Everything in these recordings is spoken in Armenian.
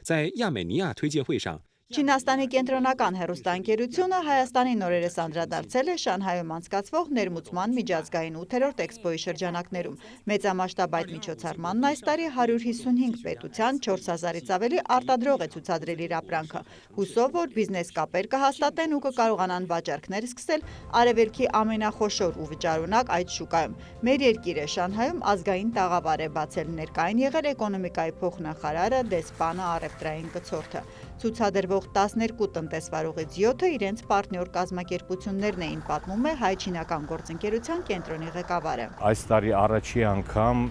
在亚美尼亚推介会上。 Չինաստանի կենտրոնական հեռուստաընկերությունը Հայաստանի նորերս անդրադարձել է Շանհայում անցկացվող ներմուծման միջազգային 8-րդ էքսպոյի շրջանակներում։ Մեծամասշտաբ այդ միջոցառմանն այս տարի 155 պետության 4000-ից ավելի արտադրող է ցուցադրել իր ապրանքը։ Հուսով, որ բիզնես կապեր կհաստատեն ու կկարողանան վաճառքներ սկսել արևելքի ամենախոշոր ու վճարունակ այդ շուկայում։ Մեր երկիրը Շանհայում ազգային տաղավար է բացել, ներկային եղել էկոնոմիկայի փոխնախարարը Դեսպանը առևտրային կցորդը։ Ցուցադրվող 12 տնտեսվարողից 7-ը իրենց պարտնյոր կազմակերպություններն էին, պատմում է հայ-չինական գործընկերության կենտրոնի ղեկավարը։ Այս տարի առաջի անգամ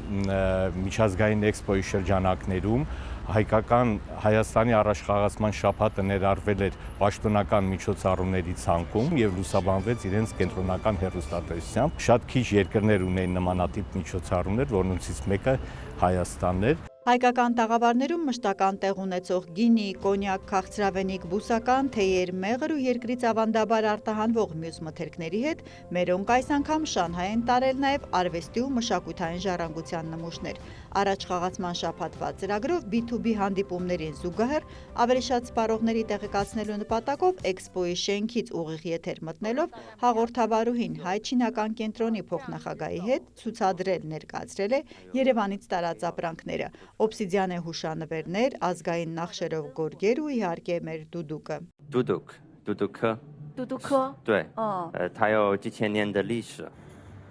միջազգային էքսպոյի շրջանակներում հայկական Հայաստանի առաջխաղացման շաբաթը ներառվել էր պաշտոնական միջոցառումների ցանկում եւ լուսաբանվեց իրենց կենտրոնական հեռուստատեսությամբ։ Շատ քիչ երկրներ ունեն նմանատիպ միջոցառումներ, որոնցից մեկը Հայաստանն էր։ Հայկական տաղավարներում մշտական տեղ ունեցող գինի, կոնյակ, քաղցրավենիք, բուսական, թեյեր, մեղր ու երկրից ավանդաբար արտահանվող մյուս մթերքների հետ մերոնք այս անգամ Շանհայ են տարել նաև արվեստի ու մշակութային ժառանգության նմուշներ։ Առաջխաղացման շաբաթվա ծրագրով B2B հանդիպումներին զուգահեռ ավելի շատ սպառողների տեղեկացնելու նպատակով էքսպոյի շենքից ուղիղ եթեր մտնելով հաղորդավարուհին հայ-չինական կենտրոնի փոխնախագահի հետ ցուցադրել ներկայացրել է Երևանից տարած ապրանքները։ Օբսիդիան է հուշանվերներ, ազգային նախշերով գորգեր ու իհարկե մեր դուդուկը։ Դուդուկը 对 它有几千年的历史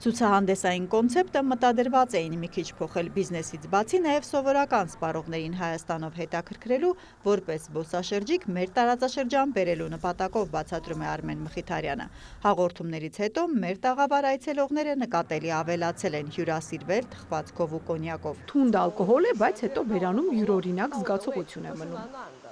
Ցուցահանդեսային կոնցեպտը մտադրված էին մի քիչ փոխել բիզնեսից բացի նաև սովորական սպառողներին Հայաստանով հետաքրքրելու, որպես զբոսաշրջիկ մեր տարածաշրջան բերելու նպատակով բացատրում է Արմեն Մխիթարյանը։ Հաղորդումներից հետո մեր տաղավար այցելողները նկատելի ավելացել են հյուրասիրվել թխվածքով ու կոնյակով։ Թունդ ալկոհոլ է, բայց հետո բերանում յուրօրինակ զգացողություն է մնում։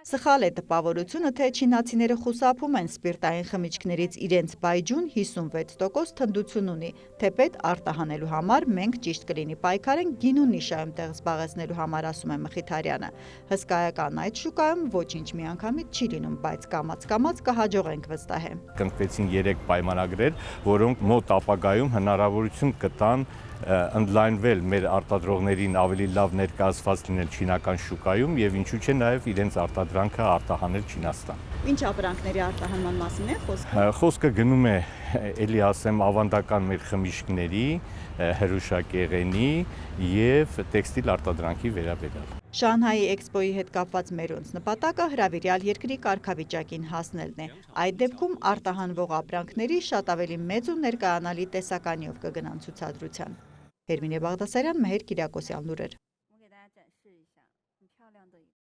Սխալ է տպավորությունը, թե չինացիները խուսափում են սպիրտային խմիչքներից իրենց բայջուն 56% թնդություն ունի, թեպետ արտահանելու համար մենք ճիշտ կլինի պայքարենք գինու նիշայում տեղ զբաղեցնելու համար, ասում է Մխիթարյանը։ Հսկայական այդ շուկայում ոչինչ միանգամից չի լինում, բայց կամաց-կամաց կհաջողենք վստահեմ։ Կնքվեցին 3 պայմանագրեր, որոնք մոտ ապագայում հնարավորություն կտան ընդլայնվել մեր արտադրողներին ավելի լավ ներկայացված լինել չինական շուկայում եւ ինչու՞ չէ նաեւ իրենց արտադրանքը արտահանել Չինաստան։ Ինչ ապրանքների արտահանման մասին է խոսքը։ Խոսքը գնում է, ելի ասեմ, ավանդական մեր խմիչքների, հրուշակեղենի եւ տեքստիլ արտադրանքի վերաբերյալ։ Շանհայի էքսպոյի հետ կապված մերոնց նպատակը հրավիրյալ երկրի կարգավիճակին հասնելն է։ Այդ դեպքում արտահանվող ապրանքների շատ ավելի մեծ ու ներկայանալի տեսականիով կգնան ցուցադրության։ Հերմինե Բաղդասարյան, Մհեր Կիրակոսյան, լուրեր։